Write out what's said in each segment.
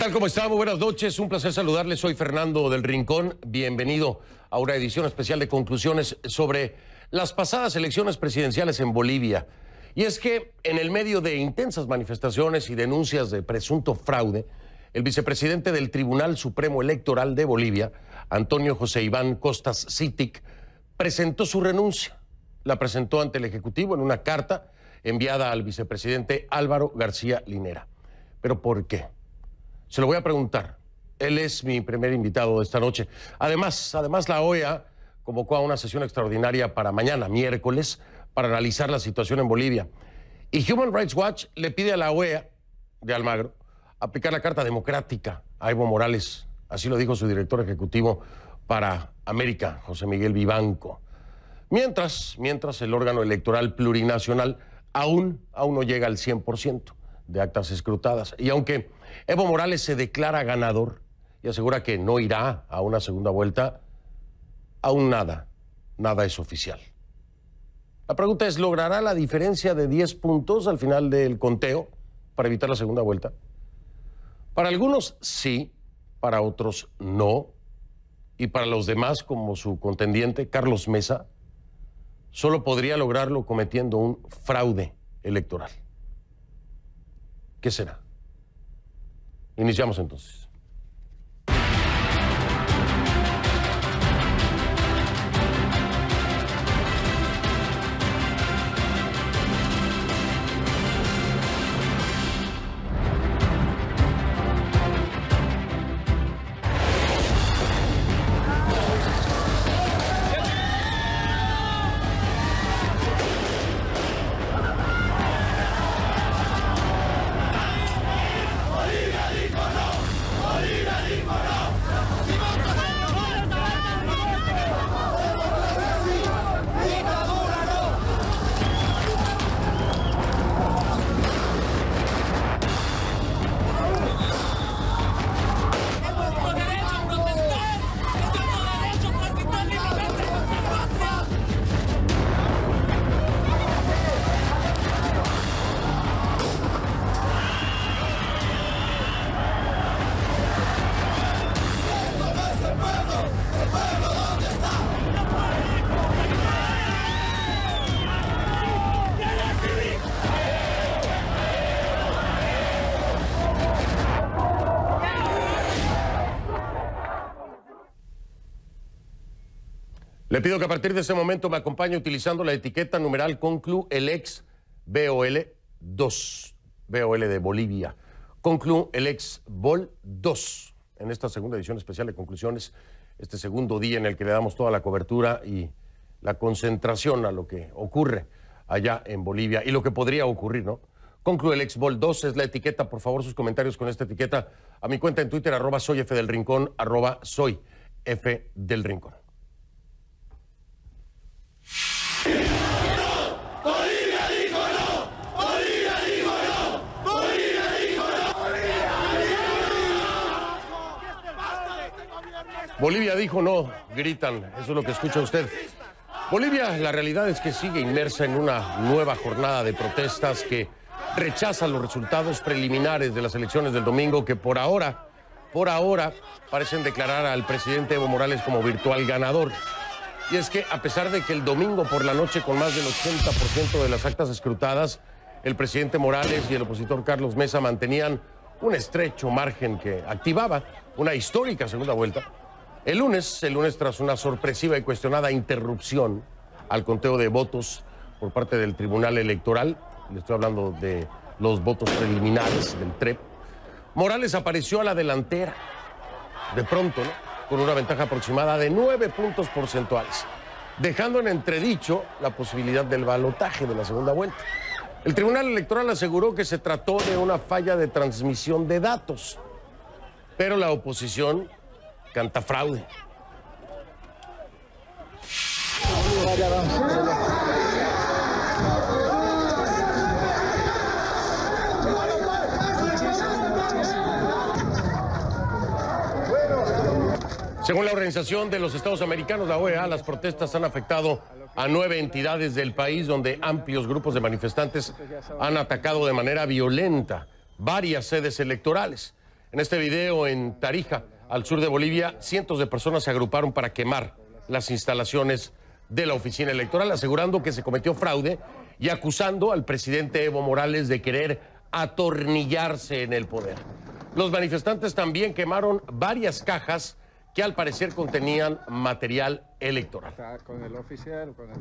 tal? ¿Cómo está? Muy buenas noches. Un placer saludarles. Soy Fernando del Rincón. Bienvenido a una edición especial de conclusiones sobre las pasadas elecciones presidenciales en Bolivia. Y es que en el medio de intensas manifestaciones y denuncias de presunto fraude, el vicepresidente del Tribunal Supremo Electoral de Bolivia, Antonio José Iván Costas Cític, presentó su renuncia. La presentó ante el Ejecutivo en una carta enviada al vicepresidente Álvaro García Linera. ¿Pero por qué? Se lo voy a preguntar. Él es mi primer invitado de esta noche. Además, la OEA convocó a una sesión extraordinaria para mañana, miércoles, para analizar la situación en Bolivia. Y Human Rights Watch le pide a la OEA de Almagro aplicar la Carta Democrática a Evo Morales. Así lo dijo su director ejecutivo para América, José Miguel Vivanco. Mientras el órgano electoral plurinacional aún no llega al 100% de actas escrutadas. Y aunque Evo Morales se declara ganador y asegura que no irá a una segunda vuelta, aún nada es oficial. La pregunta es, ¿logrará la diferencia de 10 puntos al final del conteo para evitar la segunda vuelta? Para algunos sí, para otros no. Y para los demás, como su contendiente, Carlos Mesa, solo podría lograrlo cometiendo un fraude electoral. ¿Qué será? Iniciamos entonces. Le pido que a partir de ese momento me acompañe utilizando la etiqueta numeral CONCLUELEX BOL 2, BOL de Bolivia. CONCLUELEX BOL 2, en esta segunda edición especial de conclusiones, este segundo día en el que le damos toda la cobertura y la concentración a lo que ocurre allá en Bolivia y lo que podría ocurrir, ¿no? CONCLUELEX BOL 2 es la etiqueta. Por favor, sus comentarios con esta etiqueta a mi cuenta en Twitter, @soyfdelrincón, @soyfdelrincón. Bolivia dijo no, gritan, eso es lo que escucha usted. Bolivia, la realidad es que sigue inmersa en una nueva jornada de protestas que rechaza los resultados preliminares de las elecciones del domingo, que por ahora parecen declarar al presidente Evo Morales como virtual ganador. Y es que a pesar de que el domingo por la noche, con más del 80% de las actas escrutadas, el presidente Morales y el opositor Carlos Mesa mantenían un estrecho margen que activaba una histórica segunda vuelta, el lunes, tras una sorpresiva y cuestionada interrupción al conteo de votos por parte del Tribunal Electoral, le estoy hablando de los votos preliminares del TREP, Morales apareció a la delantera, de pronto, ¿no?, con una ventaja aproximada de 9 puntos porcentuales, dejando en entredicho la posibilidad del balotaje de la segunda vuelta. El Tribunal Electoral aseguró que se trató de una falla de transmisión de datos, pero la oposición canta fraude. Según la Organización de los Estados Americanos, la OEA, las protestas han afectado a 9 entidades del país, donde amplios grupos de manifestantes han atacado de manera violenta varias sedes electorales. En este video en Tarija, al sur de Bolivia, cientos de personas se agruparon para quemar las instalaciones de la oficina electoral, asegurando que se cometió fraude y acusando al presidente Evo Morales de querer atornillarse en el poder. Los manifestantes también quemaron varias cajas que al parecer contenían material electoral. Con el oficial, con el...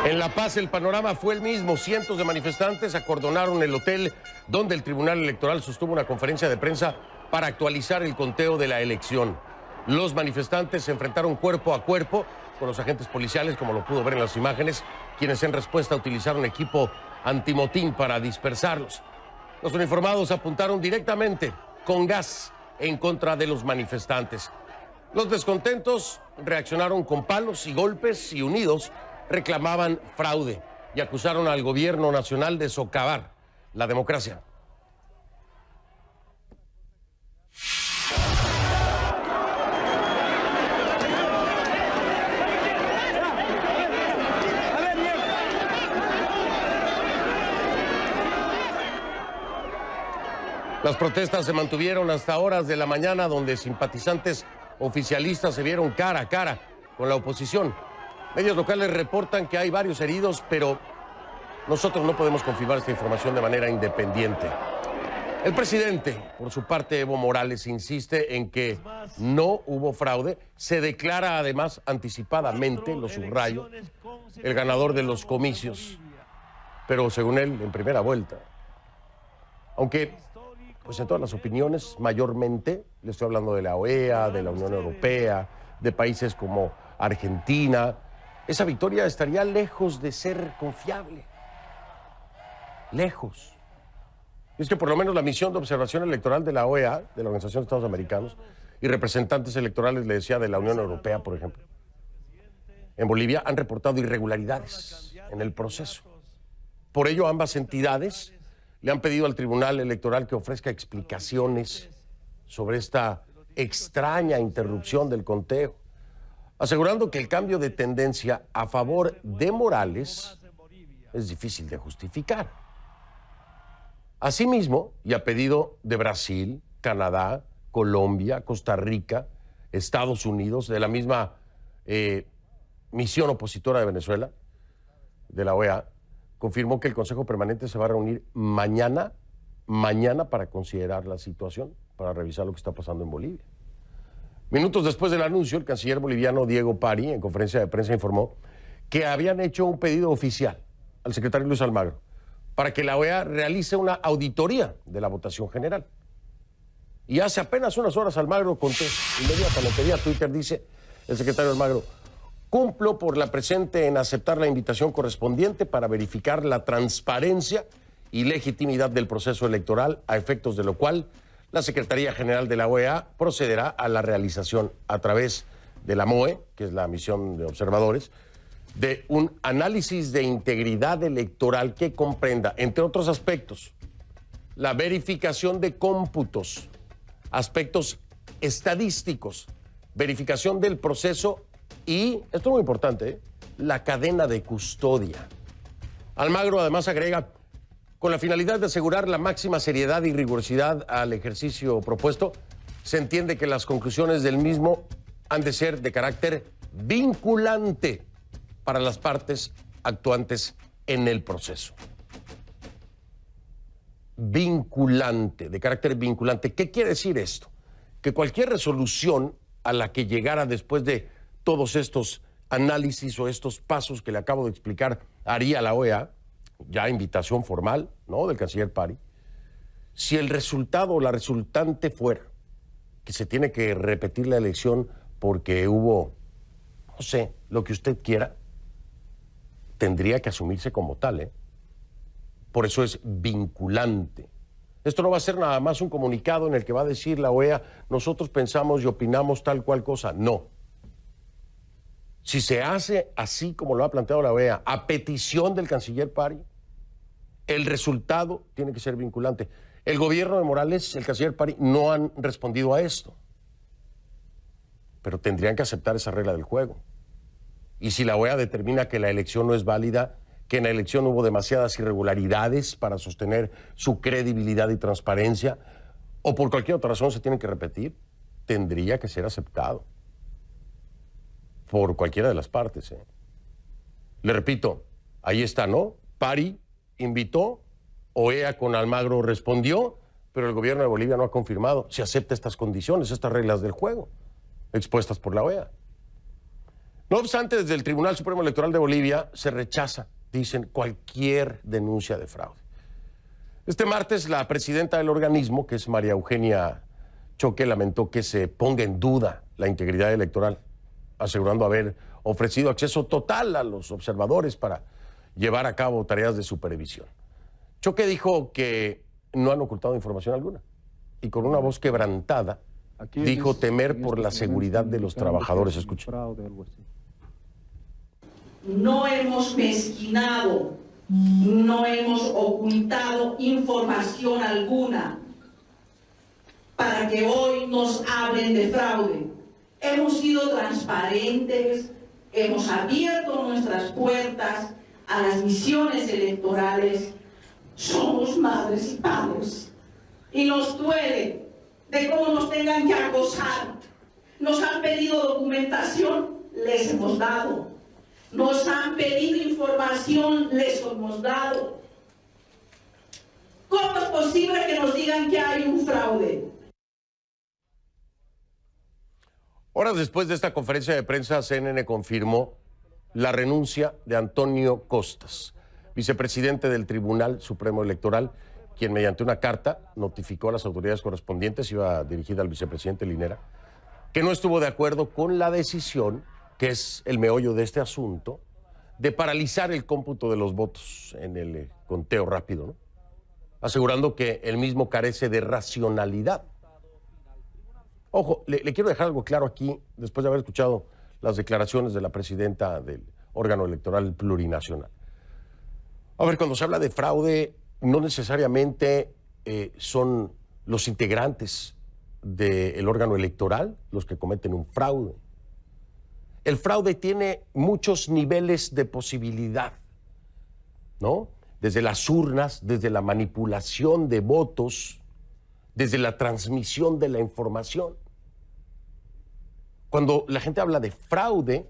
En La Paz el panorama fue el mismo. Cientos de manifestantes acordonaron el hotel donde el Tribunal Electoral sostuvo una conferencia de prensa para actualizar el conteo de la elección. Los manifestantes se enfrentaron cuerpo a cuerpo con los agentes policiales, como lo pudo ver en las imágenes, quienes en respuesta utilizaron equipo antimotín para dispersarlos. Los uniformados apuntaron directamente con gas en contra de los manifestantes. Los descontentos reaccionaron con palos y golpes y unidos reclamaban fraude y acusaron al gobierno nacional de socavar la democracia. Las protestas se mantuvieron hasta horas de la mañana, donde simpatizantes oficialistas se vieron cara a cara con la oposición. Medios locales reportan que hay varios heridos, pero nosotros no podemos confirmar esta información de manera independiente. El presidente, por su parte, Evo Morales, insiste en que no hubo fraude. Se declara además anticipadamente, lo subrayo, el ganador de los comicios, pero según él, en primera vuelta. Aunque, pues en todas las opiniones, mayormente, le estoy hablando de la OEA, de la Unión Europea, de países como Argentina, esa victoria estaría lejos de ser confiable. Lejos. Es que por lo menos la misión de observación electoral de la OEA, de la Organización de Estados Americanos, y representantes electorales, le decía, de la Unión Europea, por ejemplo, en Bolivia han reportado irregularidades en el proceso. Por ello, ambas entidades le han pedido al Tribunal Electoral que ofrezca explicaciones sobre esta extraña interrupción del conteo, asegurando que el cambio de tendencia a favor de Morales es difícil de justificar. Asimismo, y a pedido de Brasil, Canadá, Colombia, Costa Rica, Estados Unidos, de la misma misión opositora de Venezuela, de la OEA, confirmó que el Consejo Permanente se va a reunir mañana para considerar la situación, para revisar lo que está pasando en Bolivia. Minutos después del anuncio, el canciller boliviano Diego Pari, en conferencia de prensa, informó que habían hecho un pedido oficial al secretario Luis Almagro para que la OEA realice una auditoría de la votación general. Y hace apenas unas horas Almagro contestó inmediatamente vía Twitter, dice el secretario Almagro: cumplo por la presente en aceptar la invitación correspondiente para verificar la transparencia y legitimidad del proceso electoral, a efectos de lo cual la Secretaría General de la OEA procederá a la realización a través de la MOE, que es la misión de observadores, de un análisis de integridad electoral que comprenda, entre otros aspectos, la verificación de cómputos, aspectos estadísticos, verificación del proceso y, esto es muy importante, la cadena de custodia. Almagro además agrega: con la finalidad de asegurar la máxima seriedad y rigurosidad al ejercicio propuesto, se entiende que las conclusiones del mismo han de ser de carácter vinculante para las partes actuantes en el proceso. Vinculante, de carácter vinculante. ¿Qué quiere decir esto? Que cualquier resolución a la que llegara después de todos estos análisis o estos pasos que le acabo de explicar haría la OEA, ya invitación formal, ¿no?, del canciller Pari, si el resultado o la resultante fuera que se tiene que repetir la elección porque hubo, no sé, lo que usted quiera, tendría que asumirse como tal, ¿eh? Por eso es vinculante. Esto no va a ser nada más un comunicado en el que va a decir la OEA: nosotros pensamos y opinamos tal cual cosa. No. Si se hace así como lo ha planteado la OEA, a petición del canciller Pari, El resultado tiene que ser vinculante. El gobierno de Morales, el canciller Parry, no han respondido a esto. Pero tendrían que aceptar esa regla del juego. Y si la OEA determina que la elección no es válida, que en la elección hubo demasiadas irregularidades para sostener su credibilidad y transparencia, o por cualquier otra razón se tienen que repetir, tendría que ser aceptado por cualquiera de las partes. Le repito, ahí está, ¿no? Parry invitó, OEA con Almagro respondió, pero el gobierno de Bolivia no ha confirmado si acepta estas condiciones, estas reglas del juego, expuestas por la OEA. No obstante, desde el Tribunal Supremo Electoral de Bolivia se rechaza, dicen, cualquier denuncia de fraude. Este martes, la presidenta del organismo, que es María Eugenia Choque, lamentó que se ponga en duda la integridad electoral, asegurando haber ofrecido acceso total a los observadores para llevar a cabo tareas de supervisión. Choque dijo que no han ocultado información alguna y con una voz quebrantada dijo temer por la seguridad de los trabajadores. Escuchen. No hemos mezquinado, no hemos ocultado información alguna para que hoy nos hablen de fraude. Hemos sido transparentes, hemos abierto nuestras puertas a las misiones electorales. Somos madres y padres y nos duele de cómo nos tengan que acosar. Nos han pedido documentación, les hemos dado. Nos han pedido información, les hemos dado. ¿Cómo es posible que nos digan que hay un fraude? Horas después de esta conferencia de prensa, CNN confirmó la renuncia de Antonio Costas, vicepresidente del Tribunal Supremo Electoral, quien mediante una carta notificó a las autoridades correspondientes, iba dirigida al vicepresidente Linera, que no estuvo de acuerdo con la decisión, que es el meollo de este asunto, de paralizar el cómputo de los votos en el conteo rápido, ¿no? Asegurando que el mismo carece de racionalidad. Ojo, le quiero dejar algo claro aquí, después de haber escuchado las declaraciones de la presidenta del órgano electoral plurinacional. A ver, cuando se habla de fraude, no necesariamente son los integrantes del órgano electoral los que cometen un fraude. El fraude tiene muchos niveles de posibilidad, ¿no? Desde las urnas, desde la manipulación de votos, desde la transmisión de la información. Cuando la gente habla de fraude,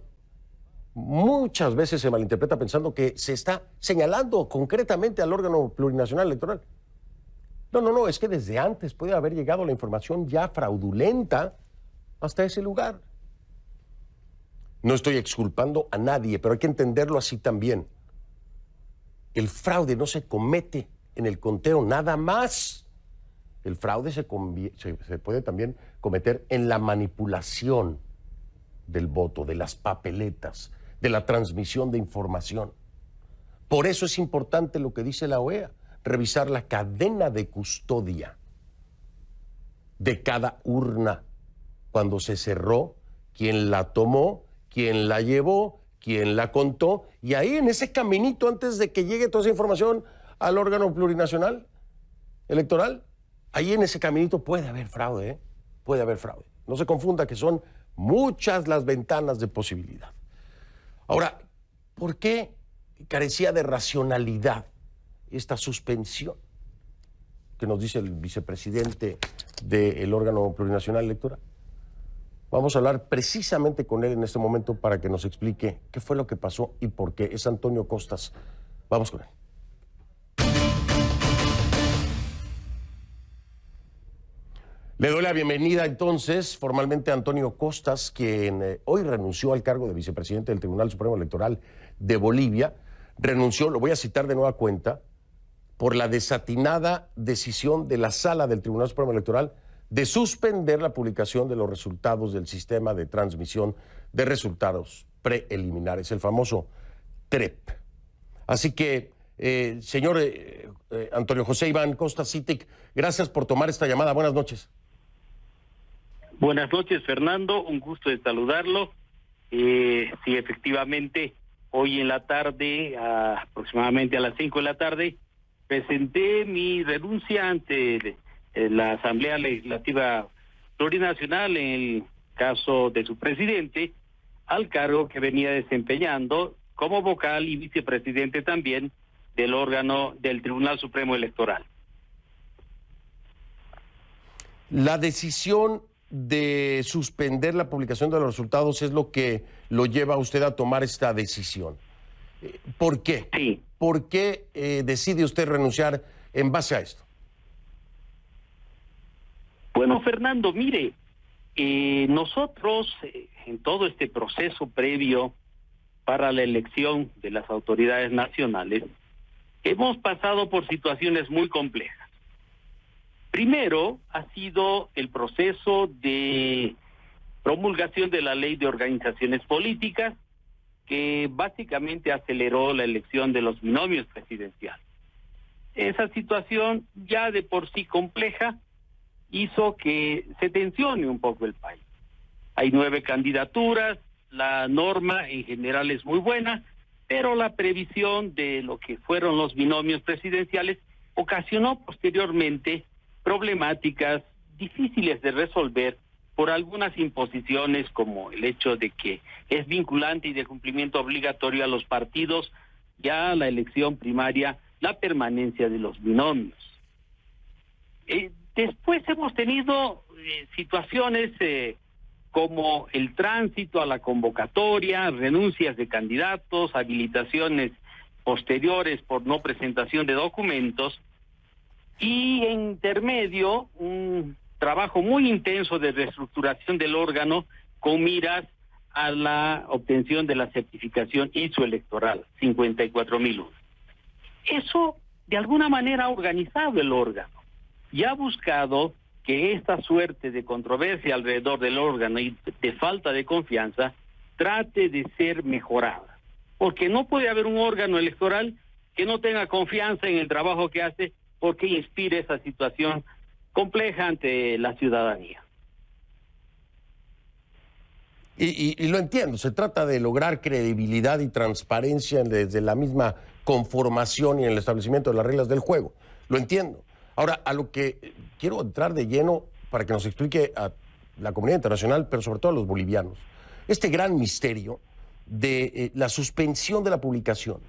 muchas veces se malinterpreta pensando que se está señalando concretamente al órgano plurinacional electoral. No, es que desde antes puede haber llegado la información ya fraudulenta hasta ese lugar. No estoy exculpando a nadie, pero hay que entenderlo así también. El fraude no se comete en el conteo nada más. El fraude se puede también cometer en la manipulación del voto, de las papeletas, de la transmisión de información. Por eso es importante lo que dice la OEA, revisar la cadena de custodia de cada urna, cuando se cerró, quién la tomó, quién la llevó, quién la contó, y ahí en ese caminito, antes de que llegue toda esa información al órgano plurinacional electoral, ahí en ese caminito puede haber fraude, ¿eh? Puede haber fraude. No se confunda que son muchas las ventanas de posibilidad. Ahora, ¿por qué carecía de racionalidad esta suspensión que nos dice el vicepresidente del órgano plurinacional electoral? Vamos a hablar precisamente con él en este momento para que nos explique qué fue lo que pasó y por qué. Es Antonio Costas. Vamos con él. Le doy la bienvenida entonces formalmente a Antonio Costas, quien hoy renunció al cargo de vicepresidente del Tribunal Supremo Electoral de Bolivia. Renunció, lo voy a citar de nueva cuenta, por la desatinada decisión de la Sala del Tribunal Supremo Electoral de suspender la publicación de los resultados del sistema de transmisión de resultados preliminares, el famoso TREP. Así que, señor Antonio José Iván Costas Cític, gracias por tomar esta llamada. Buenas noches. Buenas noches, Fernando. Un gusto de saludarlo. Sí, efectivamente, hoy en la tarde, aproximadamente a las 5 de la tarde, presenté mi renuncia ante la Asamblea Legislativa Plurinacional en el caso de su presidente, al cargo que venía desempeñando como vocal y vicepresidente también del órgano del Tribunal Supremo Electoral. La decisión de suspender la publicación de los resultados es lo que lo lleva a usted a tomar esta decisión. ¿Por qué? Sí. ¿Por qué decide usted renunciar en base a esto? Bueno, Fernando, mire, nosotros en todo este proceso previo para la elección de las autoridades nacionales hemos pasado por situaciones muy complejas. Primero ha sido el proceso de promulgación de la Ley de Organizaciones Políticas, que básicamente aceleró la elección de los binomios presidenciales. Esa situación, ya de por sí compleja, hizo que se tensione un poco el país. Hay 9 candidaturas, la norma en general es muy buena, pero la previsión de lo que fueron los binomios presidenciales ocasionó posteriormente problemáticas difíciles de resolver por algunas imposiciones, como el hecho de que es vinculante y de cumplimiento obligatorio a los partidos, ya la elección primaria, la permanencia de los binomios. Después hemos tenido situaciones como el tránsito a la convocatoria, renuncias de candidatos, habilitaciones posteriores por no presentación de documentos, y en intermedio un trabajo muy intenso de reestructuración del órgano con miras a la obtención de la certificación ISO electoral 54.001. Eso de alguna manera ha organizado el órgano y ha buscado que esta suerte de controversia alrededor del órgano y de falta de confianza trate de ser mejorada, porque no puede haber un órgano electoral que no tenga confianza en el trabajo que hace, porque inspire esa situación compleja ante la ciudadanía. Y lo entiendo, se trata de lograr credibilidad y transparencia desde la misma conformación y en el establecimiento de las reglas del juego. Lo entiendo. Ahora, a lo que quiero entrar de lleno para que nos explique a la comunidad internacional, pero sobre todo a los bolivianos, este gran misterio de la suspensión de la publicación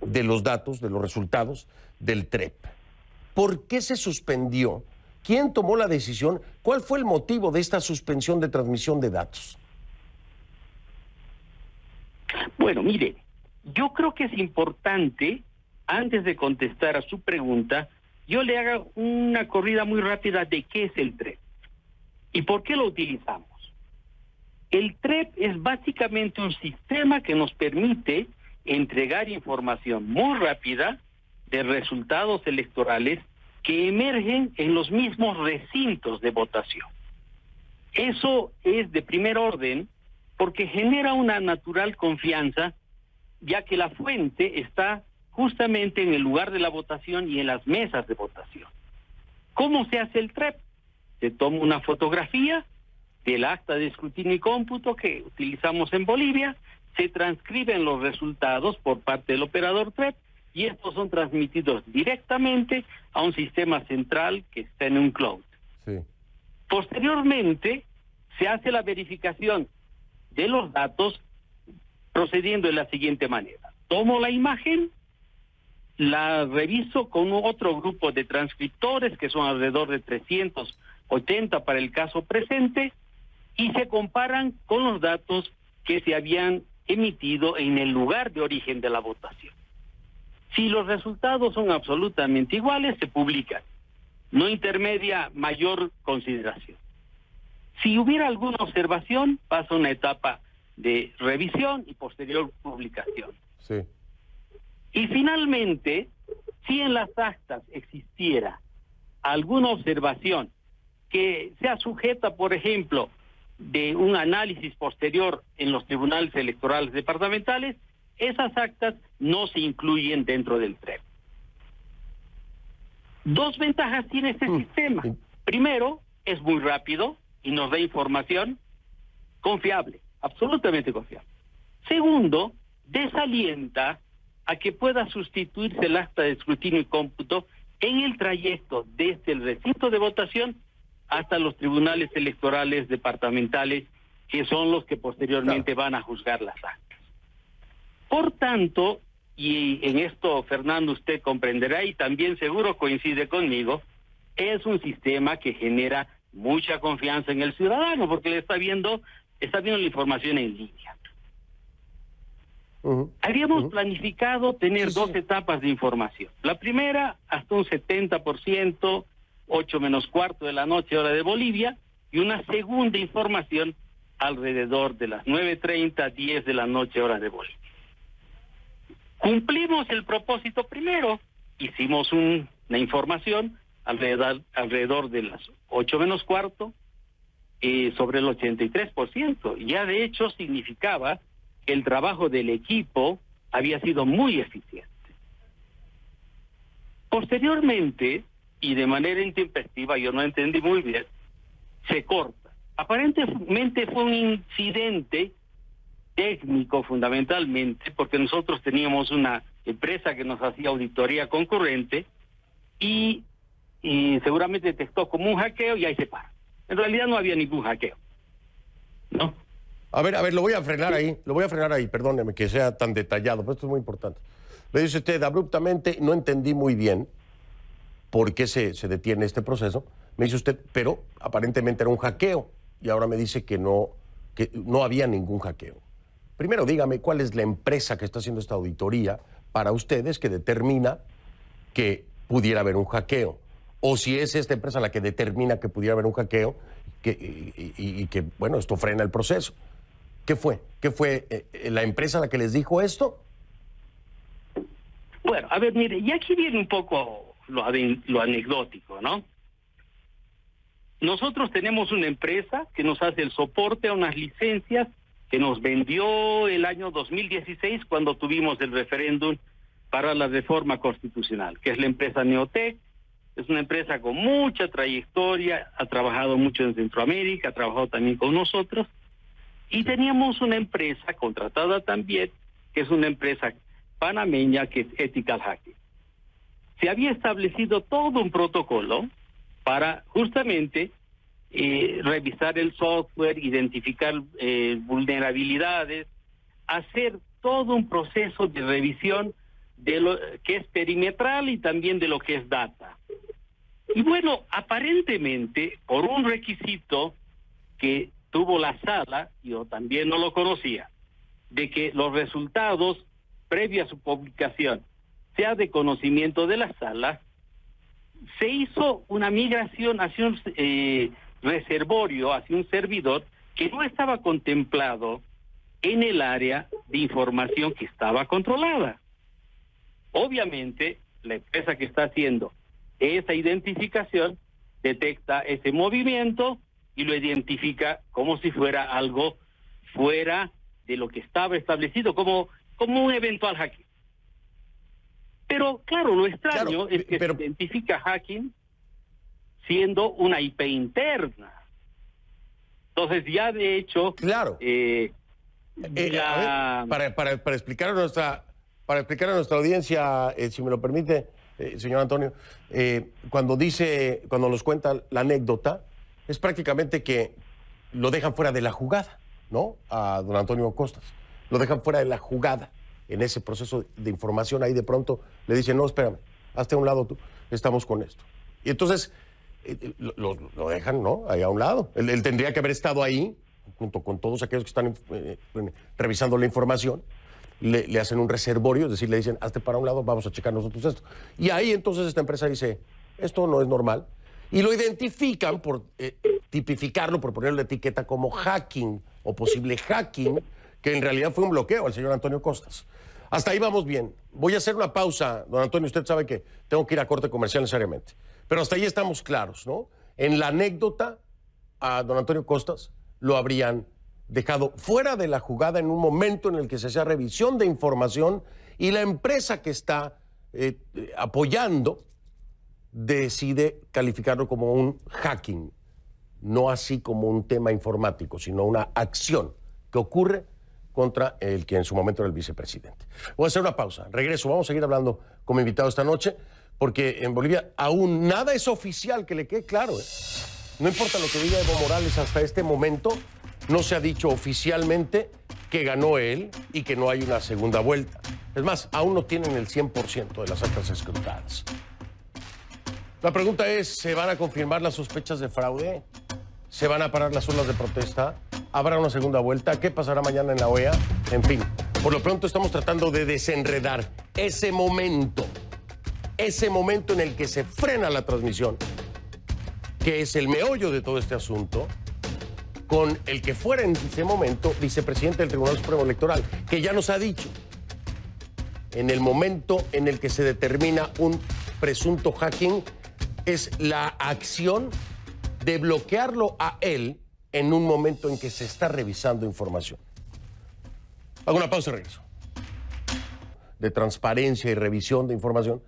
de los datos, de los resultados del TREP. ¿Por qué se suspendió? ¿Quién tomó la decisión? ¿Cuál fue el motivo de esta suspensión de transmisión de datos? Bueno, mire, yo creo que es importante, antes de contestar a su pregunta, yo le haga una corrida muy rápida de qué es el TREP y por qué lo utilizamos. El TREP es básicamente un sistema que nos permite entregar información muy rápida de resultados electorales que emergen en los mismos recintos de votación. Eso es de primer orden porque genera una natural confianza, ya que la fuente está justamente en el lugar de la votación y en las mesas de votación. ¿Cómo se hace el TREP? Se toma una fotografía del acta de escrutinio y cómputo que utilizamos en Bolivia, se transcriben los resultados por parte del operador TREP y estos son transmitidos directamente a un sistema central que está en un cloud. Sí. Posteriormente, se hace la verificación de los datos procediendo de la siguiente manera. Tomo la imagen, la reviso con otro grupo de transcriptores, que son alrededor de 380 para el caso presente, y se comparan con los datos que se habían emitido en el lugar de origen de la votación. Si los resultados son absolutamente iguales, se publican. No intermedia mayor consideración. Si hubiera alguna observación, pasa una etapa de revisión y posterior publicación. Sí. Y finalmente, si en las actas existiera alguna observación que sea sujeta, por ejemplo, de un análisis posterior en los tribunales electorales departamentales, esas actas no se incluyen dentro del TREP. Dos ventajas tiene este sistema. Primero, es muy rápido y nos da información confiable, absolutamente confiable. Segundo, desalienta a que pueda sustituirse el acta de escrutinio y cómputo en el trayecto desde el recinto de votación hasta los tribunales electorales departamentales, que son los que posteriormente van a juzgar las actas. Por tanto, y en esto Fernando usted comprenderá y también seguro coincide conmigo, es un sistema que genera mucha confianza en el ciudadano porque le está viendo la información en línea. Habíamos planificado tener dos etapas de información. La primera, hasta un 70%, 8 menos cuarto de la noche, hora de Bolivia, y una segunda información alrededor de las 9:30, 10 de la noche, hora de Bolivia. Cumplimos el propósito primero, hicimos una información alrededor de las 8 menos cuarto, sobre el 83%. Ya de hecho significaba que el trabajo del equipo había sido muy eficiente. Posteriormente, y de manera intempestiva, yo no entendí muy bien, se corta. Aparentemente fue un incidente técnico fundamentalmente, porque nosotros teníamos una empresa que nos hacía auditoría concurrente y seguramente detectó como un hackeo y ahí se para. En realidad no había ningún hackeo, ¿no? A ver, lo voy a frenar ahí, perdóneme que sea tan detallado, pero esto es muy importante. Le dice usted, abruptamente, no entendí muy bien por qué se detiene este proceso. Me dice usted, pero aparentemente era un hackeo, y ahora me dice que no había ningún hackeo. Primero, dígame, ¿cuál es la empresa que está haciendo esta auditoría para ustedes que determina que pudiera haber un hackeo? O si es esta empresa la que determina que pudiera haber un hackeo y que, bueno, esto frena el proceso. ¿Qué fue? ¿Qué fue la empresa la que les dijo esto? Bueno, a ver, mire, y aquí viene un poco lo anecdótico, ¿no? Nosotros tenemos una empresa que nos hace el soporte a unas licencias que nos vendió el año 2016 cuando tuvimos el referéndum para la reforma constitucional, que es la empresa Neotec. Es una empresa con mucha trayectoria, ha trabajado mucho en Centroamérica, ha trabajado también con nosotros. Y teníamos una empresa contratada también, que es una empresa panameña, que es Ethical Hacking. Se había establecido todo un protocolo para justamente revisar el software, identificar vulnerabilidades, hacer todo un proceso de revisión de lo que es perimetral y también de lo que es data. Y bueno, aparentemente, por un requisito que tuvo la sala, yo también no lo conocía, de que los resultados, previa a su publicación, sea de conocimiento de la sala, se hizo una migración hacia un reservorio, hacia un servidor que no estaba contemplado en el área de información que estaba controlada. Obviamente, la empresa que está haciendo esa identificación detecta ese movimiento y lo identifica como si fuera algo fuera de lo que estaba establecido, como un eventual hacking. Pero claro, lo extraño es que se identifica hacking siendo una IP interna. Entonces ya de hecho... Claro. Para explicar a nuestra audiencia, si me lo permite, señor Antonio, cuando nos cuenta la anécdota, es prácticamente que lo dejan fuera de la jugada, ¿no? A don Antonio Costas. Lo dejan fuera de la jugada en ese proceso de información. Ahí de pronto le dicen, no, espérame, hazte a un lado tú, estamos con esto. Y entonces lo dejan, ¿no? Ahí a un lado. Él tendría que haber estado ahí, junto con todos aquellos que están revisando la información. Le hacen un reservorio, es decir, le dicen, hazte para un lado, vamos a checar nosotros esto. Y ahí entonces esta empresa dice, esto no es normal. Y lo identifican por tipificarlo, por ponerle la etiqueta como hacking o posible hacking, que en realidad fue un bloqueo al señor Antonio Costas. Hasta ahí vamos bien. Voy a hacer una pausa, don Antonio, usted sabe que tengo que ir a corte comercial necesariamente. Pero hasta ahí estamos claros, ¿no? En la anécdota, a don Antonio Costas lo habrían dejado fuera de la jugada en un momento en el que se hacía revisión de información y la empresa que está apoyando decide calificarlo como un hacking, no así como un tema informático, sino una acción que ocurre contra el que en su momento era el vicepresidente. Voy a hacer una pausa, regreso, vamos a seguir hablando con mi invitado esta noche, porque en Bolivia aún nada es oficial, que le quede claro. No importa lo que diga Evo Morales hasta este momento, no se ha dicho oficialmente que ganó él y que no hay una segunda vuelta. Es más, aún no tienen el 100% de las actas escrutadas. La pregunta es, ¿se van a confirmar las sospechas de fraude? ¿Se van a parar las olas de protesta? ¿Habrá una segunda vuelta? ¿Qué pasará mañana en la OEA? En fin, por lo pronto estamos tratando de desenredar ese momento en el que se frena la transmisión, que es el meollo de todo este asunto, con el que fuera en ese momento vicepresidente del Tribunal Supremo Electoral, que ya nos ha dicho, en el momento en el que se determina un presunto hacking, es la acción de bloquearlo a él en un momento en que se está revisando información. Hago una pausa y regreso. De transparencia y revisión de información,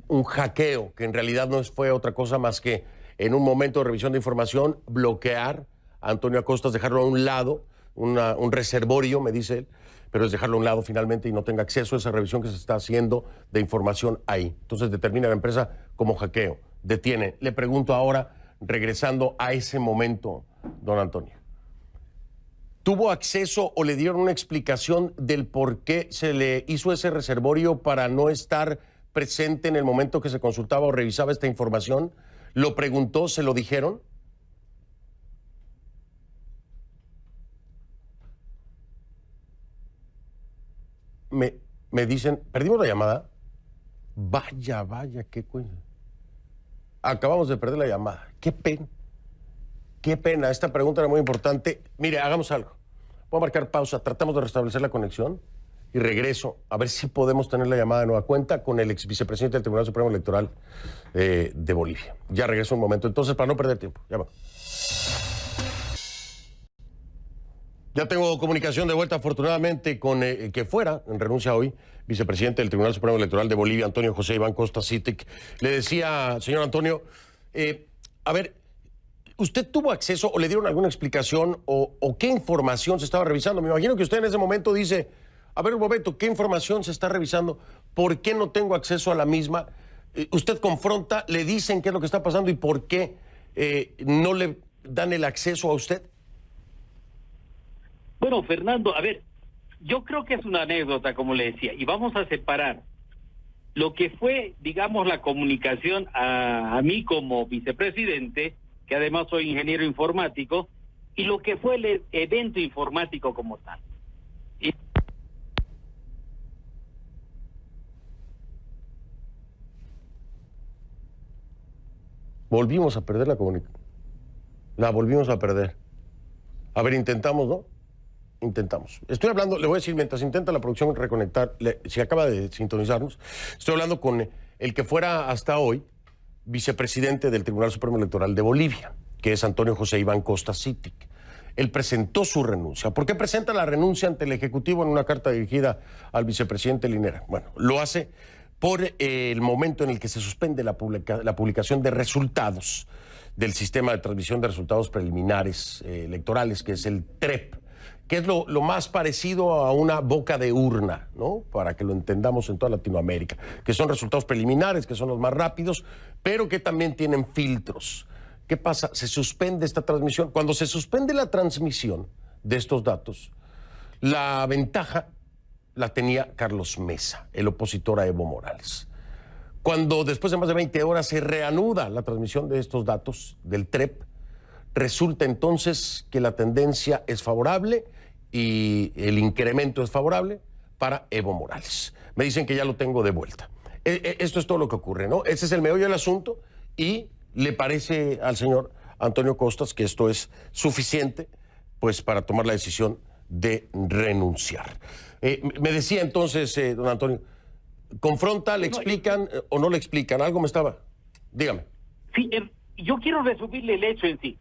un hackeo que en realidad no fue otra cosa más que en un momento de revisión de información bloquear a Antonio Acosta, dejarlo a un lado, un reservorio, me dice él, pero es dejarlo a un lado finalmente y no tenga acceso a esa revisión que se está haciendo de información ahí. Entonces determina la empresa como hackeo, detiene. Le pregunto ahora, regresando a ese momento, don Antonio, ¿tuvo acceso o le dieron una explicación del por qué se le hizo ese reservorio para no estar presente en el momento que se consultaba o revisaba esta información? ¿Lo preguntó, se lo dijeron? Me dicen, ¿perdimos la llamada? Vaya, qué coño. Acabamos de perder la llamada. Qué pena. Qué pena. Esta pregunta era muy importante. Mire, hagamos algo. Voy a marcar pausa, tratamos de restablecer la conexión y regreso a ver si podemos tener la llamada de nueva cuenta con el ex vicepresidente del Tribunal Supremo Electoral de Bolivia. Ya regreso un momento. Entonces, para no perder tiempo. Ya va. Ya tengo comunicación de vuelta, afortunadamente, con que fuera, en renuncia hoy, vicepresidente del Tribunal Supremo Electoral de Bolivia, Antonio José Iván Costa Cític. Le decía, señor Antonio, a ver, ¿usted tuvo acceso o le dieron alguna explicación o qué información se estaba revisando? Me imagino que usted en ese momento dice, a ver un momento, ¿qué información se está revisando? ¿Por qué no tengo acceso a la misma? Usted confronta, le dicen qué es lo que está pasando y por qué no le dan el acceso a usted. Bueno, Fernando, a ver, yo creo que es una anécdota, como le decía, y vamos a separar lo que fue, digamos, la comunicación a mí como vicepresidente, que además soy ingeniero informático, y lo que fue el evento informático como tal. Volvimos a perder la comunicación. La volvimos a perder. A ver, intentamos, ¿no? Intentamos. Estoy hablando, le voy a decir, mientras intenta la producción reconectar, si acaba de sintonizarnos, estoy hablando con el que fuera hasta hoy vicepresidente del Tribunal Supremo Electoral de Bolivia, que es Antonio José Iván Costa Cític. Él presentó su renuncia. ¿Por qué presenta la renuncia ante el Ejecutivo en una carta dirigida al vicepresidente Linera? Bueno, lo hace por el momento en el que se suspende la publicación de resultados del sistema de transmisión de resultados preliminares electorales, que es el TREP, que es lo más parecido a una boca de urna, ¿no? Para que lo entendamos en toda Latinoamérica, que son resultados preliminares, que son los más rápidos, pero que también tienen filtros. ¿Qué pasa? Se suspende esta transmisión. Cuando se suspende la transmisión de estos datos, la ventaja la tenía Carlos Mesa, el opositor a Evo Morales. Cuando después de más de 20 horas se reanuda la transmisión de estos datos del TREP, resulta entonces que la tendencia es favorable y el incremento es favorable para Evo Morales. Me dicen que ya lo tengo de vuelta. Esto es todo lo que ocurre, ¿no? Ese es el meollo del asunto y le parece al señor Antonio Costas que esto es suficiente pues para tomar la decisión de renunciar. Me decía entonces, don Antonio, ¿confronta, le explican o no le explican? Algo me estaba... Dígame. Sí, yo quiero resumirle el hecho en sí.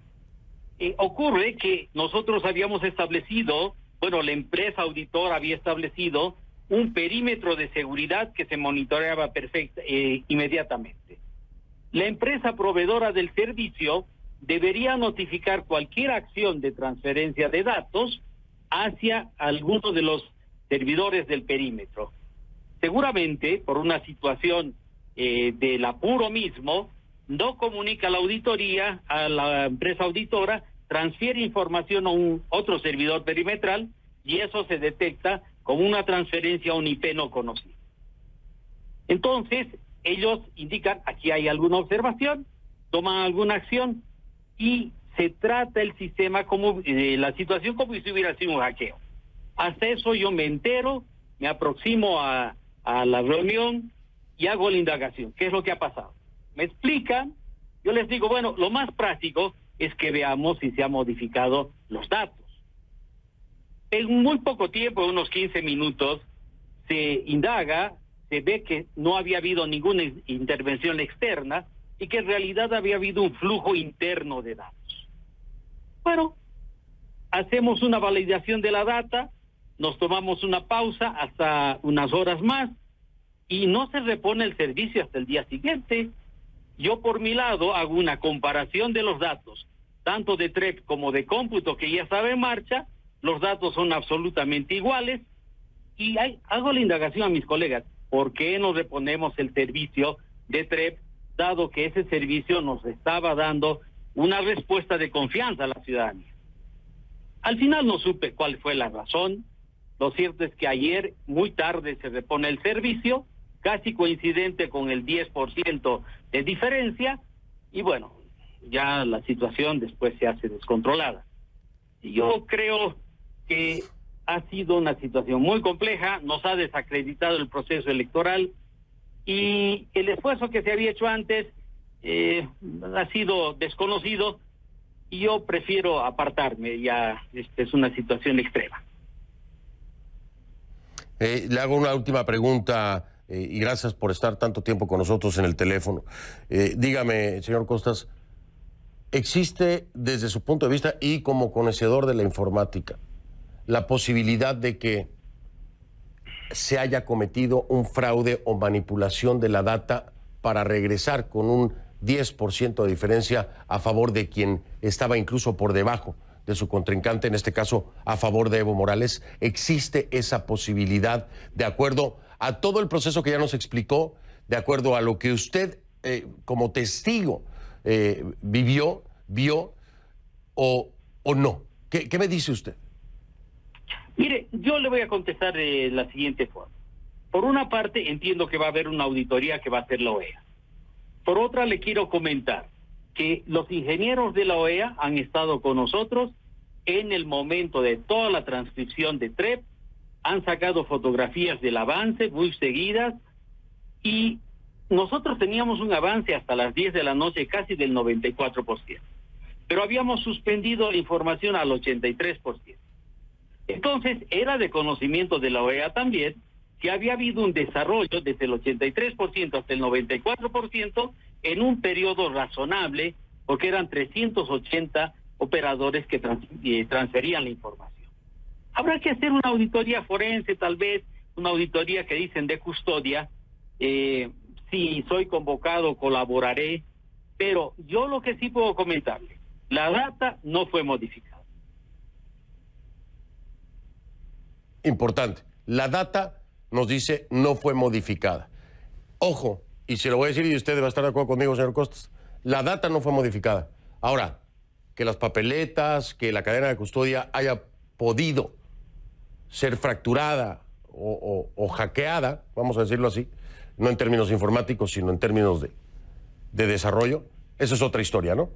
Ocurre que nosotros habíamos establecido, bueno, la empresa auditora había establecido un perímetro de seguridad que se monitoreaba inmediatamente. La empresa proveedora del servicio debería notificar cualquier acción de transferencia de datos hacia algunos de los servidores del perímetro. Seguramente, por una situación del apuro mismo, no comunica la auditoría a la empresa auditora, transfiere información a otro servidor perimetral y eso se detecta como una transferencia a un IP no conocido. Entonces, ellos indican, aquí hay alguna observación, toman alguna acción y se trata el sistema como, la situación como si hubiera sido un hackeo. Hasta eso yo me entero, me aproximo a la reunión y hago la indagación. ¿Qué es lo que ha pasado? Me explican, yo les digo, bueno, lo más práctico es que veamos si se han modificado los datos. En muy poco tiempo, en unos 15 minutos, se indaga, se ve que no había habido ninguna intervención externa y que en realidad había habido un flujo interno de datos. Bueno, hacemos una validación de la data, nos tomamos una pausa hasta unas horas más y no se repone el servicio hasta el día siguiente. Yo por mi lado hago una comparación de los datos, tanto de TREP como de cómputo que ya estaba en marcha, los datos son absolutamente iguales y hago la indagación a mis colegas, ¿por qué no reponemos el servicio de TREP, dado que ese servicio nos estaba dando una respuesta de confianza a la ciudadanía? Al final no supe cuál fue la razón. Lo cierto es que ayer, muy tarde, se repone el servicio, casi coincidente con el 10% de diferencia, y bueno, ya la situación después se hace descontrolada. Yo creo que ha sido una situación muy compleja, nos ha desacreditado el proceso electoral, y el esfuerzo que se había hecho antes ha sido desconocido, y yo prefiero apartarme, ya es una situación extrema. Le hago una última pregunta y gracias por estar tanto tiempo con nosotros en el teléfono. Dígame, señor Costas, ¿existe desde su punto de vista y como conocedor de la informática la posibilidad de que se haya cometido un fraude o manipulación de la data para regresar con un 10% de diferencia a favor de quien estaba incluso por debajo de su contrincante, en este caso a favor de Evo Morales? ¿Existe esa posibilidad de acuerdo a todo el proceso que ya nos explicó, de acuerdo a lo que usted como testigo vivió, vio o no? ¿Qué me dice usted? Mire, yo le voy a contestar de la siguiente forma. Por una parte, entiendo que va a haber una auditoría que va a hacer la OEA. Por otra, le quiero comentar que los ingenieros de la OEA han estado con nosotros en el momento de toda la transcripción de TREP, han sacado fotografías del avance muy seguidas y nosotros teníamos un avance hasta las 10 de la noche casi del 94%, pero habíamos suspendido la información al 83%. Entonces, era de conocimiento de la OEA también que había habido un desarrollo desde el 83% hasta el 94% en un periodo razonable, porque eran 380 operadores que transferían la información. Habrá que hacer una auditoría forense, tal vez, una auditoría que dicen de custodia. Si soy convocado, colaboraré, pero yo lo que sí puedo comentarle, la data no fue modificada. Importante, la data, nos dice, no fue modificada. Ojo, y se lo voy a decir y usted va a estar de acuerdo conmigo, señor Costas, la data no fue modificada. Ahora, que las papeletas, que la cadena de custodia haya podido ser fracturada o hackeada, vamos a decirlo así, no en términos informáticos, sino en términos de desarrollo, eso es otra historia, ¿no?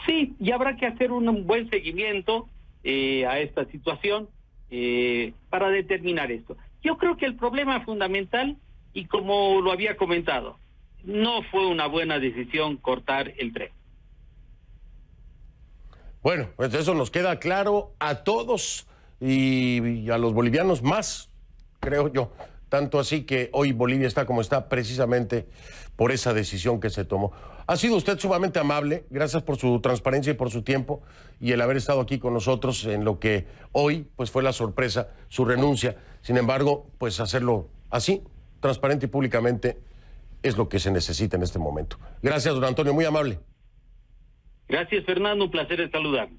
Sí, y habrá que hacer un buen seguimiento a esta situación para determinar esto. Yo creo que el problema fundamental, y como lo había comentado, no fue una buena decisión cortar el tren. Bueno, pues eso nos queda claro a todos y a los bolivianos más, creo yo. Tanto así que hoy Bolivia está como está precisamente por esa decisión que se tomó. Ha sido usted sumamente amable, gracias por su transparencia y por su tiempo y el haber estado aquí con nosotros en lo que hoy pues fue la sorpresa, su renuncia. Sin embargo, pues hacerlo así, transparente y públicamente, es lo que se necesita en este momento. Gracias, don Antonio, muy amable. Gracias, Fernando, un placer saludarlo.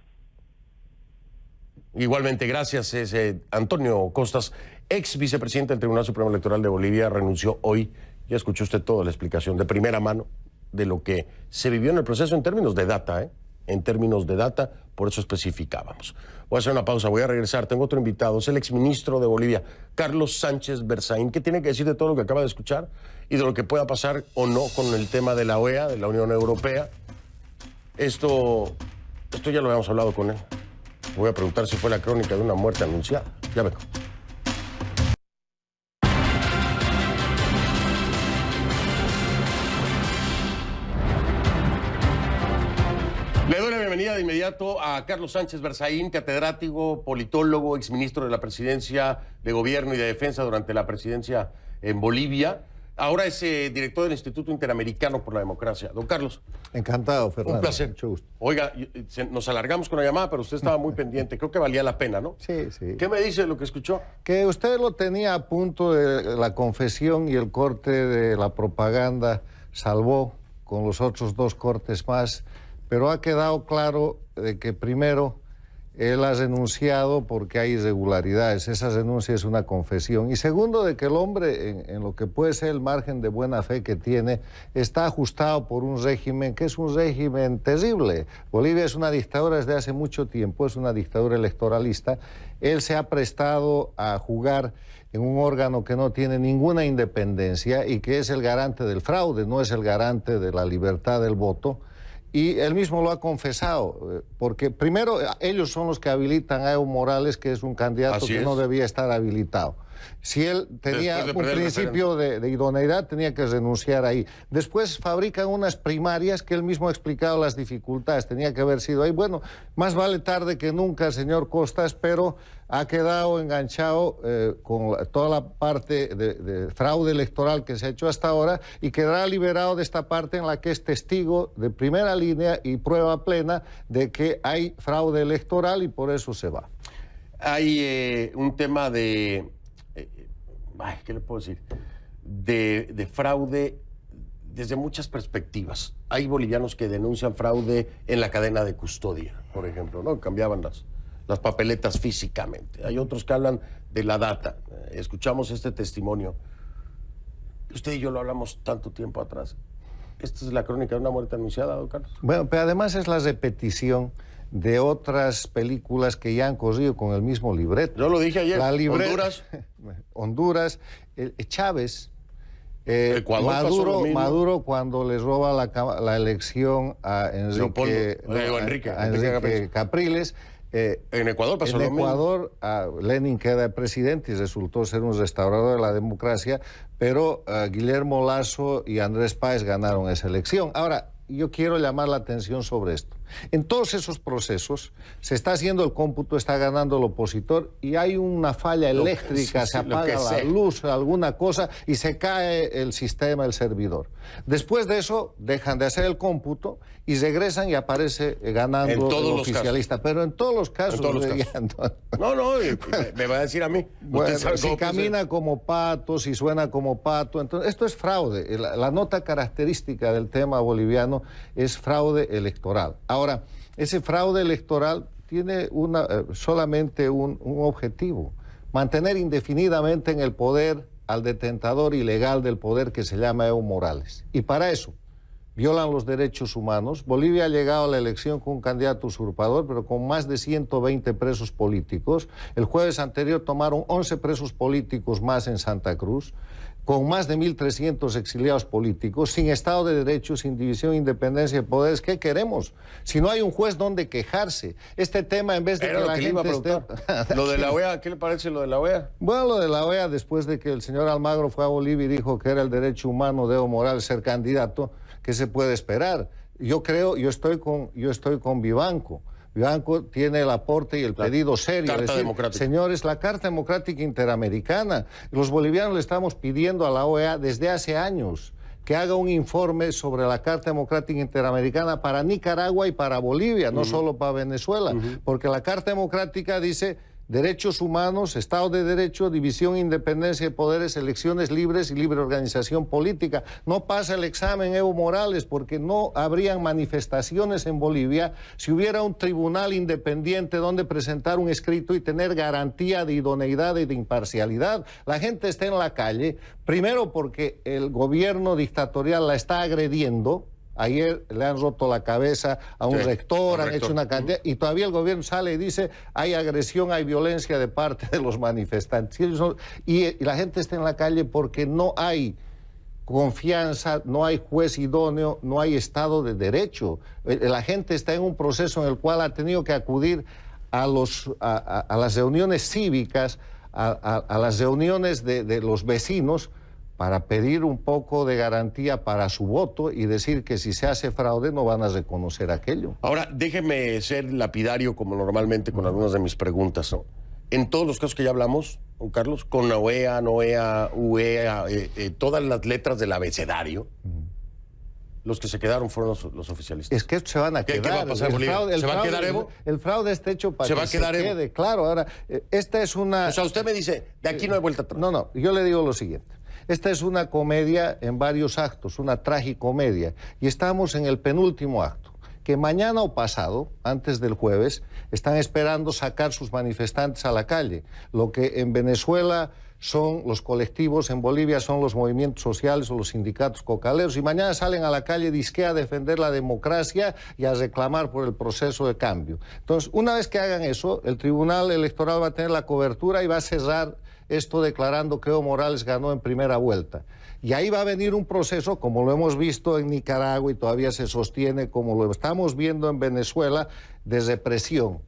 Igualmente, gracias. Es Antonio Costas, ex vicepresidente del Tribunal Supremo Electoral de Bolivia, renunció hoy. Ya escuchó usted toda la explicación de primera mano de lo que se vivió en el proceso en términos de data, ¿eh? En términos de data, por eso especificábamos. Voy a hacer una pausa, voy a regresar. Tengo otro invitado, es el exministro de Bolivia, Carlos Sánchez Berzaín. ¿Qué tiene que decir de todo lo que acaba de escuchar y de lo que pueda pasar o no con el tema de la OEA, de la Unión Europea? Esto ya lo habíamos hablado con él. Voy a preguntar si fue la crónica de una muerte anunciada. Ya vengo. Le doy la bienvenida de inmediato a Carlos Sánchez Berzaín, catedrático, politólogo, exministro de la Presidencia de Gobierno y de Defensa durante la presidencia en Bolivia. Ahora es director del Instituto Interamericano por la Democracia. Don Carlos. Encantado, Fernando. Un placer. Mucho gusto. Oiga, nos alargamos con la llamada, pero usted estaba muy pendiente. Creo que valía la pena, ¿no? Sí, sí. ¿Qué me dice de lo que escuchó? Que usted lo tenía a punto de la confesión y el corte de la propaganda salvó con los otros dos cortes más, pero ha quedado claro de que primero él ha denunciado porque hay irregularidades. Esa denuncia es una confesión. Y segundo, de que el hombre, en lo que puede ser el margen de buena fe que tiene, está ajustado por un régimen que es un régimen terrible. Bolivia es una dictadura desde hace mucho tiempo, es una dictadura electoralista. Él se ha prestado a jugar en un órgano que no tiene ninguna independencia y que es el garante del fraude, no es el garante de la libertad del voto. Y él mismo lo ha confesado, porque primero ellos son los que habilitan a Evo Morales, que es un candidato que no debía estar habilitado. Si él tenía un principio de idoneidad, tenía que renunciar ahí. Después fabrican unas primarias que él mismo ha explicado las dificultades, tenía que haber sido ahí. Bueno, más vale tarde que nunca, señor Costas, pero ha quedado enganchado con toda la parte de fraude electoral que se ha hecho hasta ahora y quedará liberado de esta parte en la que es testigo de primera línea y prueba plena de que hay fraude electoral y por eso se va. Hay un tema de... ¿qué le puedo decir? De fraude desde muchas perspectivas. Hay bolivianos que denuncian fraude en la cadena de custodia, por ejemplo, ¿no? Cambiaban las papeletas físicamente. Hay otros que hablan de la data. Escuchamos este testimonio. Usted y yo lo hablamos tanto tiempo atrás. ¿Esta es la crónica de una muerte anunciada, don Carlos? Bueno, pero además es la repetición de otras películas que ya han corrido con el mismo libreto. Yo lo dije ayer. Honduras. Honduras, Chávez, Ecuador, Maduro cuando les roba la elección a Enrique Capriles. En Ecuador pasó lo mismo. En Ecuador, Lenin queda presidente y resultó ser un restaurador de la democracia, pero Guillermo Lasso y Andrés Páez ganaron esa elección. Ahora, yo quiero llamar la atención sobre esto. En todos esos procesos se está haciendo el cómputo, está ganando el opositor y hay una falla eléctrica, se apaga la luz, alguna cosa y se cae el sistema, el servidor. Después de eso dejan de hacer el cómputo y regresan y aparece ganando el oficialista. Pero en todos los casos... No, me va a decir a mí. Bueno, si camina como pato, si suena como pato, entonces esto es fraude. La nota característica del tema boliviano es fraude electoral. Ahora, ese fraude electoral tiene solamente un objetivo: mantener indefinidamente en el poder al detentador ilegal del poder que se llama Evo Morales. Y para eso violan los derechos humanos. Bolivia ha llegado a la elección con un candidato usurpador, pero con más de 120 presos políticos. El jueves anterior tomaron 11 presos políticos más en Santa Cruz, con más de 1.300 exiliados políticos, sin Estado de Derecho, sin división e independencia de poderes. ¿Qué queremos? Si no hay un juez donde quejarse. Este tema, en vez de que la gente esté... Lo de la OEA, ¿qué le parece lo de la OEA? Bueno, lo de la OEA, después de que el señor Almagro fue a Bolivia y dijo que era el derecho humano de Evo Morales ser candidato, ¿qué se puede esperar? Yo estoy con Vivanco. Vivanco tiene el aporte y el pedido serio. Carta democrática. Señores, la Carta Democrática Interamericana. Los bolivianos le estamos pidiendo a la OEA desde hace años que haga un informe sobre la Carta Democrática Interamericana para Nicaragua y para Bolivia, no solo para Venezuela, porque la Carta Democrática dice derechos humanos, Estado de Derecho, división, independencia de poderes, elecciones libres y libre organización política. No pasa el examen Evo Morales porque no habrían manifestaciones en Bolivia si hubiera un tribunal independiente donde presentar un escrito y tener garantía de idoneidad y de imparcialidad. La gente está en la calle, primero porque el gobierno dictatorial la está agrediendo. Ayer le han roto la cabeza a un rector, han hecho una cantidad, y todavía el gobierno sale y dice hay agresión, hay violencia de parte de los manifestantes. Y la gente está en la calle porque no hay confianza, no hay juez idóneo, no hay Estado de Derecho. La gente está en un proceso en el cual ha tenido que acudir a las reuniones cívicas, a las reuniones de los vecinos, para pedir un poco de garantía para su voto y decir que si se hace fraude no van a reconocer aquello. Ahora, déjeme ser lapidario como normalmente con algunas de mis preguntas, ¿no? En todos los casos que ya hablamos, don Carlos, con la OEA, NOEA, UEA, todas las letras del abecedario, los que se quedaron fueron los oficialistas. Es que se van a quedar. ¿Qué va a pasar en Bolivia? ¿Se va a quedar Evo? El fraude está hecho para que se quede. Claro, ahora, esta es una... O sea, usted me dice, de aquí no hay vuelta atrás. No, yo le digo lo siguiente. Esta es una comedia en varios actos, una tragicomedia, y estamos en el penúltimo acto, que mañana o pasado, antes del jueves, están esperando sacar sus manifestantes a la calle. Lo que en Venezuela son los colectivos, en Bolivia son los movimientos sociales o los sindicatos cocaleros, y mañana salen a la calle dizque a defender la democracia y a reclamar por el proceso de cambio. Entonces, una vez que hagan eso, el Tribunal Electoral va a tener la cobertura y va a cerrar esto declarando que Evo Morales ganó en primera vuelta. Y ahí va a venir un proceso, como lo hemos visto en Nicaragua y todavía se sostiene, como lo estamos viendo en Venezuela, de represión.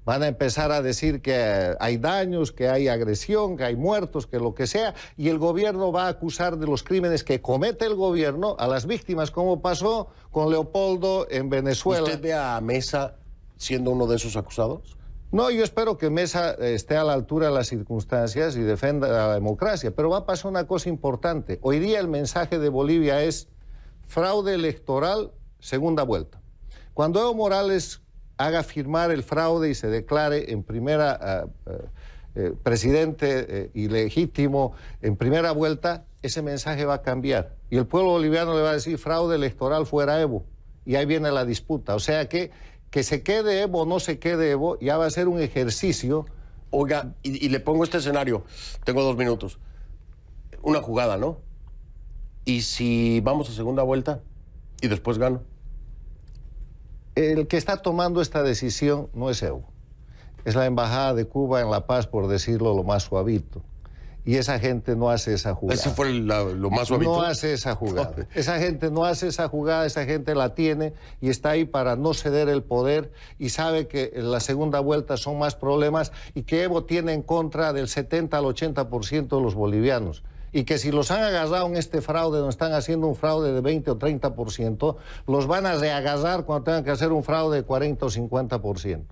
Van a empezar a decir que hay daños, que hay agresión, que hay muertos, que lo que sea, y el gobierno va a acusar de los crímenes que comete el gobierno a las víctimas, como pasó con Leopoldo en Venezuela. ¿Usted ve a Mesa siendo uno de esos acusados? No, yo espero que Mesa esté a la altura de las circunstancias y defenda la democracia, pero va a pasar una cosa importante. Hoy día el mensaje de Bolivia es fraude electoral, segunda vuelta. Cuando Evo Morales haga firmar el fraude y se declare en primera presidente ilegítimo en primera vuelta, ese mensaje va a cambiar. Y el pueblo boliviano le va a decir fraude electoral fuera Evo. Y ahí viene la disputa. O sea que se quede Evo o no se quede Evo, ya va a ser un ejercicio. Oiga, y le pongo este escenario, tengo 2 minutos. Una jugada, ¿no? ¿Y si vamos a segunda vuelta y después gano? El que está tomando esta decisión no es Evo. Es la Embajada de Cuba en La Paz, por decirlo lo más suavito. Y esa gente no hace esa jugada. ¿Ese fue lo más suavito? No hace esa jugada. Esa gente no hace esa jugada, esa gente la tiene y está ahí para no ceder el poder y sabe que en la segunda vuelta son más problemas y que Evo tiene en contra del 70 al 80% de los bolivianos. Y que si los han agarrado en este fraude, donde están haciendo un fraude de 20 o 30%, los van a reagarrar cuando tengan que hacer un fraude de 40 o 50%.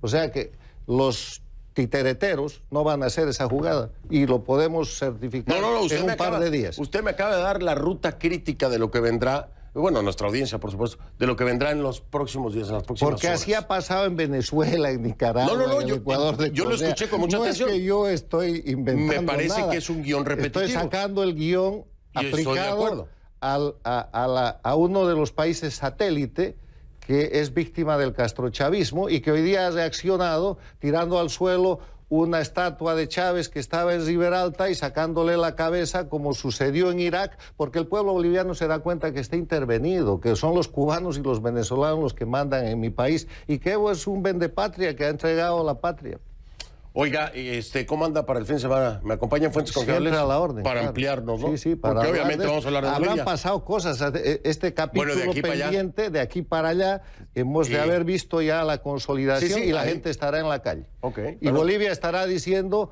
O sea que los titereteros no van a hacer esa jugada y lo podemos certificar en un par de días. Usted me acaba de dar la ruta crítica de lo que vendrá, bueno, nuestra audiencia, por supuesto, de lo que vendrá en los próximos días, en las próximas Porque horas. así ha pasado en Venezuela, en Nicaragua, en Ecuador. Yo lo escuché con mucha atención. No es que yo estoy inventando Me parece nada. que es un guión repetitivo. Estoy sacando el guión aplicado a uno de los países satélite que es víctima del castrochavismo y que hoy día ha reaccionado tirando al suelo una estatua de Chávez que estaba en Riberalta y sacándole la cabeza, como sucedió en Irak, porque el pueblo boliviano se da cuenta que está intervenido, que son los cubanos y los venezolanos los que mandan en mi país y que Evo es un vendepatria que ha entregado la patria. Oiga, ¿cómo anda para el fin de semana? ¿Me acompaña en Fuentes Confiables? Siempre a la orden. Para ampliarnos, ¿no? Sí, para porque obviamente vamos a hablar de Bolivia. Habrán pasado cosas. Este capítulo pendiente, de aquí para allá, hemos de haber visto ya la consolidación y la gente estará en la calle. Y Bolivia estará diciendo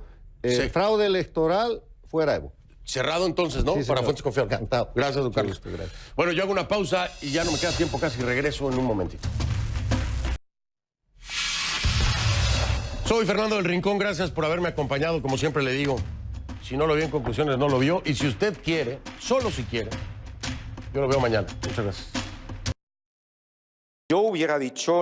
fraude electoral fuera Evo. Cerrado entonces, ¿no? Para Fuentes Confiables. Encantado. Gracias, don Carlos. Gracias. Bueno, yo hago una pausa y ya no me queda tiempo casi, regreso en un momentito. Soy Fernando del Rincón, gracias por haberme acompañado, como siempre le digo. Si no lo vio en conclusiones, no lo vio. Y si usted quiere, solo si quiere, yo lo veo mañana. Muchas gracias. Yo hubiera dicho...